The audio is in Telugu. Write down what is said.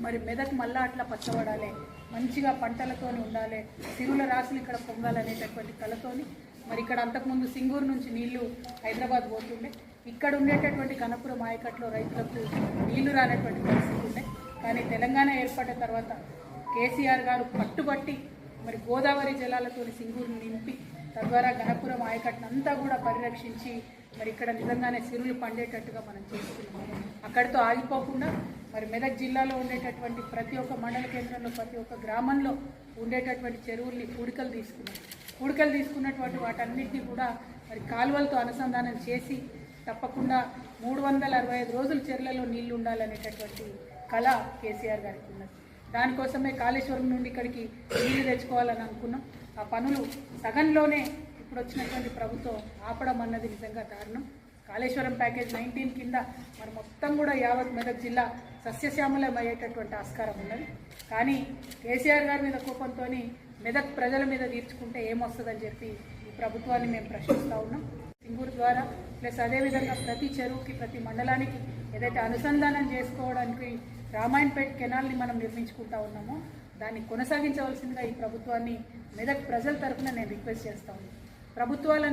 మరి మెదక్ మళ్ళా అట్లా పచ్చబడాలి, మంచిగా పంటలతో ఉండాలి, సిరుల రాసులు ఇక్కడ పొంగాలనేటటువంటి కళతోని మరి ఇక్కడ అంతకుముందు సింగూరు నుంచి నీళ్లు హైదరాబాద్ పోతుండే, ఇక్కడ ఉండేటటువంటి కనపురం ఆయకట్లో రైతులకు నీళ్లు రానటువంటి పరిస్థితి ఉండే. కానీ తెలంగాణ ఏర్పడిన తర్వాత కేసీఆర్ గారు పట్టుబట్టి మరి గోదావరి జలాలతో సింగూరుని నింపి తద్వారా గణపురం ఆయకట్టును అంతా కూడా పరిరక్షించి మరి ఇక్కడ నిజంగానే సిరులు పండేటట్టుగా మనం చేసుకున్నాం. అక్కడితో ఆగిపోకుండా మరి మెదక్ జిల్లాలో ఉండేటటువంటి ప్రతి ఒక్క మండల కేంద్రంలో ప్రతి ఒక్క గ్రామంలో ఉండేటటువంటి చెరువుల్ని పూడికలు తీసుకున్నటువంటి వాటన్నిటినీ కూడా మరి కాలువలతో అనుసంధానం చేసి తప్పకుండా 365 రోజులు చెర్లలో నీళ్లు ఉండాలనేటటువంటి కళ కేసీఆర్ గారికి ఉన్నది. దానికోసమే కాళేశ్వరం నుండి ఇక్కడికి నీళ్లు తెచ్చుకోవాలని అనుకున్నాం. ఆ పనులు సగంలోనే ఇప్పుడు వచ్చినటువంటి ప్రభుత్వం ఆపడం అన్నది నిజంగా దారుణం. కాళేశ్వరం ప్యాకేజ్ 19 కింద మరి మొత్తం కూడా యావత్ మెదక్ జిల్లా సస్యశ్యామలం అయ్యేటటువంటి ఆస్కారం ఉన్నది. కానీ కేసీఆర్ గారి మీద కోపంతో మెదక్ ప్రజల మీద తీర్చుకుంటే ఏమొస్తుందని చెప్పి ఈ ప్రభుత్వాన్ని మేము ప్రశ్నిస్తూ ఉన్నాం. సింగూరు ద్వారా ప్లస్ అదేవిధంగా ప్రతి చెరువుకి ప్రతి మండలానికి ఏదైతే అనుసంధానం చేసుకోవడానికి రామాయణపేట కెనాల్ని మనం నిర్మించుకుంటా ఉన్నామో దాన్ని కొనసాగించవలసిందిగా ఈ ప్రభుత్వాన్ని మెదక్ ప్రజల తరఫున నేను రిక్వెస్ట్ చేస్తా ఉన్నాను. ప్రభుత్వాలను